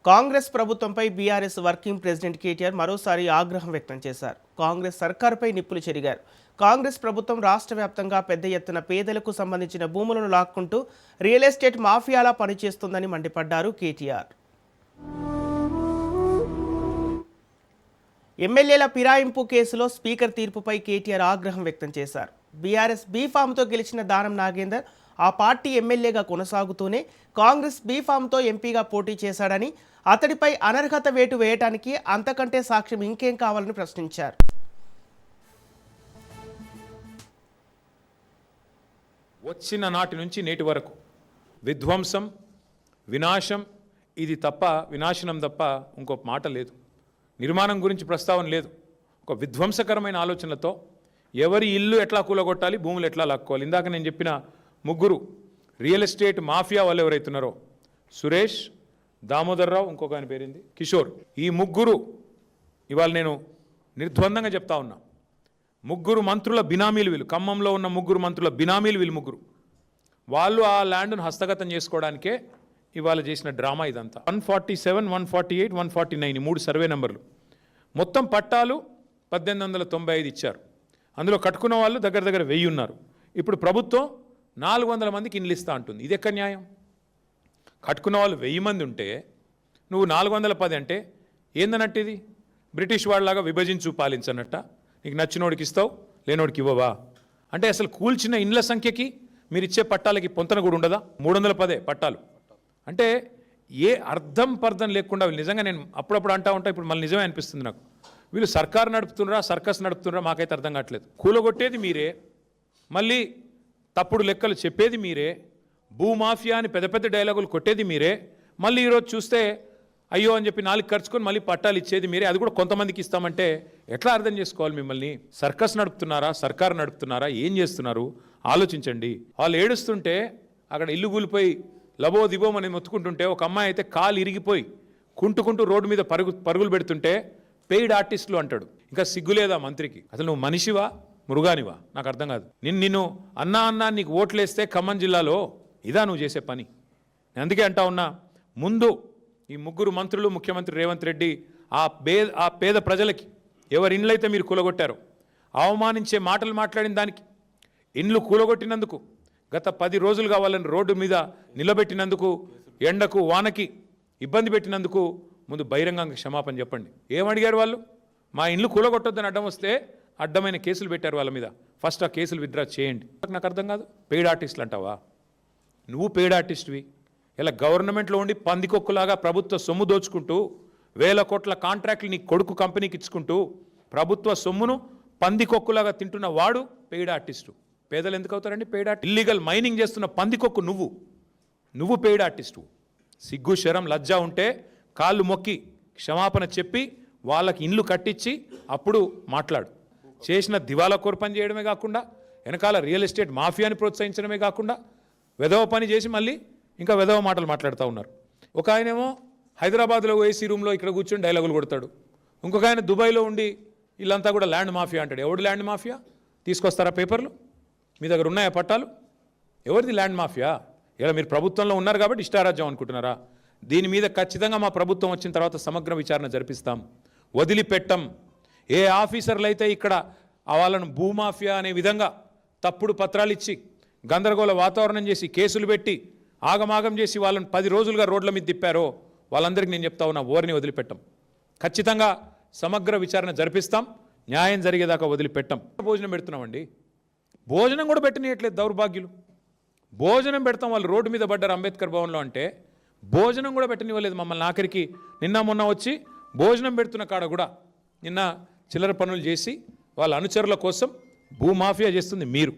కాంగ్రెస్ ప్రభుత్వంపై BRS working president KTR మరోసారి ఆగ్రహం వ్యక్తం చేశారు. కాంగ్రెస్ సర్కారుపై నిప్పులు చెరిగారు. కాంగ్రెస్ ప్రభుత్వం రాష్ట్ర వ్యాప్తంగా పెద్ద ఎత్తున పేదలకు సంబంధించిన భూములను లాక్కుంటూ రియల్ ఎస్టేట్ మాఫియాలా పనిచేస్తుందని మండిపడ్డారు కేటీఆర్. ఎమ్మెల్యేల ఫిరాయింపు కేసులో స్పీకర్ తీర్పుపై కేటీఆర్ ఆగ్రహం వ్యక్తం చేశారు. బీఆర్ఎస్ బీఫామ్తో గెలిచిన దానం నాగేందర్ ఆ పార్టీ ఎమ్మెల్యేగా కొనసాగుతూనే కాంగ్రెస్ బీఫామ్తో ఎంపీగా పోటీ చేశాడని, అతడిపై అనర్హత వేటు వేయటానికి అంతకంటే సాక్ష్యం ఇంకేం కావాలని ప్రశ్నించారు. వచ్చిన నాటి నుంచి నేటి వరకు విధ్వంసం, వినాశం, ఇది తప్ప వినాశనం తప్ప ఇంకో మాట లేదు. నిర్మాణం గురించి ప్రస్తావన లేదు. ఒక విధ్వంసకరమైన ఆలోచనలతో ఎవరి ఇల్లు ఎట్లా కూలగొట్టాలి, భూములు ఎట్లా లాక్కోవాలి. ఇందాక నేను చెప్పిన ముగ్గురు రియల్ ఎస్టేట్ మాఫియా వాళ్ళు ఎవరైతున్నారో, సురేష్, దామోదర్రావు, ఇంకొక ఆయన పేరింది కిషోర్, ఈ ముగ్గురు ఇవాళ నేను నిర్ద్వందంగా చెప్తా ఉన్నా, ముగ్గురు మంత్రుల బినామీలు వీళ్ళు. ఖమ్మంలో ఉన్న ముగ్గురు మంత్రుల బినామీలు వీళ్ళు ముగ్గురు. వాళ్ళు ఆ ల్యాండ్ను హస్తగతం చేసుకోవడానికే ఇవాళ చేసిన డ్రామా ఇదంతా. 147, 148, 149 మూడు సర్వే నెంబర్లు. మొత్తం పట్టాలు 1895 ఇచ్చారు. అందులో కట్టుకున్న వాళ్ళు దగ్గర దగ్గర 1000 ఉన్నారు. ఇప్పుడు ప్రభుత్వం 400 మందికి ఇండ్లు ఇస్తా అంటుంది. ఇది ఎక్కడ న్యాయం? కట్టుకున్న వాళ్ళు 1000 మంది ఉంటే నువ్వు 410 అంటే ఏందన్నట్టు? ఇది బ్రిటిష్ వాళ్ళలాగా విభజించు పాలించనట్ట. నీకు నచ్చినోడికి ఇస్తావు, లేనోడికి ఇవ్వవా అంటే అసలు కూల్చిన ఇండ్ల సంఖ్యకి మీరు ఇచ్చే పట్టాలకి పొంతన కూడా ఉండదా? 310 పట్టాలు అంటే ఏ అర్థం పర్థం లేకుండా వీళ్ళు నిజంగా, నేను అప్పుడప్పుడు అంటా ఉంటా, ఇప్పుడు మళ్ళీ నిజమే అనిపిస్తుంది నాకు. వీళ్ళు సర్కారు నడుపుతున్నారా, సర్కస్ నడుపుతున్నారా మాకైతే అర్థం కావట్లేదు. కూలగొట్టేది మీరే, మళ్ళీ తప్పుడు లెక్కలు చెప్పేది మీరే, భూమాఫియా అని పెద్ద పెద్ద డైలాగులు కొట్టేది మీరే, మళ్ళీ ఈరోజు చూస్తే అయ్యో అని చెప్పి 4 ఖర్చుకొని మళ్ళీ పట్టాలు ఇచ్చేది మీరే. అది కూడా కొంతమందికి ఇస్తామంటే ఎట్లా అర్థం చేసుకోవాలి మిమ్మల్ని? సర్కస్ నడుపుతున్నారా, సర్కారు నడుపుతున్నారా, ఏం చేస్తున్నారు ఆలోచించండి. వాళ్ళు ఏడుస్తుంటే అక్కడ ఇల్లు కూలిపోయి లబో దిబోమని మొత్తుకుంటుంటే, ఒక అమ్మాయి అయితే కాలు ఇరిగిపోయి కుంటుకుంటూ రోడ్డు మీద పరుగులు పెడుతుంటే పెయిడ్ ఆర్టిస్టులు అంటాడు. ఇంకా సిగ్గులేదా మంత్రికి? అసలు నువ్వు మనిషివా, మృగానివా? నాకు అర్థం కాదు. నిన్ను అన్నా నీకు ఓట్లేస్తే ఖమ్మం జిల్లాలో ఇదా నువ్వు చేసే పని? నేను అందుకే అంటా ఉన్నా, ముందు ఈ ముగ్గురు మంత్రులు, ముఖ్యమంత్రి రేవంత్ రెడ్డి ఆ పేద ప్రజలకి ఎవరి ఇండ్లైతే మీరు కూలగొట్టారో, అవమానించే మాటలు మాట్లాడిన దానికి, ఇండ్లు కూలగొట్టినందుకు, గత 10 రోజులుగా వాళ్ళని రోడ్డు మీద నిలబెట్టినందుకు, ఎండకు వానకి ఇబ్బంది పెట్టినందుకు ముందు బహిరంగంగా క్షమాపణ చెప్పండి. ఏమడిగారు వాళ్ళు? మా ఇండ్లు కూలగొట్టొద్దని అడ్డం వస్తే అడ్డమైన కేసులు పెట్టారు వాళ్ళ మీద. ఫస్ట్ ఆ కేసులు విత్డ్రా చేయండి. నాకు అర్థం కాదు. పెయిడ్ ఆర్టిస్టులు అంటావా? నువ్వు పెయిడ్ ఆర్టిస్ట్వి. ఇలా గవర్నమెంట్లో ఉండి పందికొక్కులాగా ప్రభుత్వ సొమ్ము దోచుకుంటూ 1000 కోట్ల కాంట్రాక్ట్లు నీ కొడుకు కంపెనీకి ఇచ్చుకుంటూ ప్రభుత్వ సొమ్మును పందికొక్కులాగా తింటున్న వాడు పెయిడ్ ఆర్టిస్టు. పేదలు ఎందుకు అవుతారండి పెయిడ్ ఆర్టిస్ట్? ఇల్లీగల్ మైనింగ్ చేస్తున్న పందికొక్కు నువ్వు పెయిడ్ ఆర్టిస్టు. సిగ్గు, శరం, లజ్జ ఉంటే కాళ్ళు మొక్కి క్షమాపణ చెప్పి వాళ్ళకి ఇండ్లు కట్టించి అప్పుడు మాట్లాడు. చేసిన దివాలా కోరు పని చేయడమే కాకుండా, వెనకాల రియల్ ఎస్టేట్ మాఫియాని ప్రోత్సహించడమే కాకుండా, వెధవ పని చేసి మళ్ళీ ఇంకా వెధవ మాటలు మాట్లాడుతూ ఉన్నారు. ఒక ఆయనేమో హైదరాబాద్లో ఏసీ రూమ్లో ఇక్కడ కూర్చొని డైలాగులు కొడతాడు. ఇంకొక ఆయన దుబాయ్లో ఉండి వీళ్ళంతా కూడా ల్యాండ్ మాఫియా అంటాడు. ఎవడు ల్యాండ్ మాఫియా? తీసుకొస్తారా పేపర్లు? మీ దగ్గర ఉన్నాయా పట్టాలు? ఎవరిది ల్యాండ్ మాఫియా? ఇలా మీరు ప్రభుత్వంలో ఉన్నారు కాబట్టి ఇష్టారాజ్యం అనుకుంటున్నారా? దీని మీద ఖచ్చితంగా మా ప్రభుత్వం వచ్చిన తర్వాత సమగ్ర విచారణ జరిపిస్తాం. వదిలిపెట్టం. ఏ ఆఫీసర్లు అయితే ఇక్కడ వాళ్ళను భూమాఫియా అనే విధంగా తప్పుడు పత్రాలు ఇచ్చి గందరగోళ వాతావరణం చేసి కేసులు పెట్టి ఆగమాగం చేసి వాళ్ళని 10 రోజులుగా రోడ్ల మీద తిప్పారో వాళ్ళందరికీ నేను చెప్తా ఉన్నా, ఓరిని వదిలిపెట్టం. ఖచ్చితంగా సమగ్ర విచారణ జరిపిస్తాం. న్యాయం జరిగేదాకా వదిలిపెట్టం. భోజనం పెడుతున్నామండి. భోజనం కూడా పెట్టనీయట్లేదు దౌర్భాగ్యులు. భోజనం పెడతాం, వాళ్ళు రోడ్డు మీద పడ్డారు అంబేద్కర్ భవన్లో అంటే భోజనం కూడా పెట్టనివ్వలేదు మమ్మల్ని. ఆఖరికి నిన్న మొన్న వచ్చి భోజనం పెడుతున్న కాడ కూడా నిన్న చిల్లర పనులు చేసి వాళ్ళ అనుచరుల కోసం భూమాఫియా చేస్తుంది మీరు.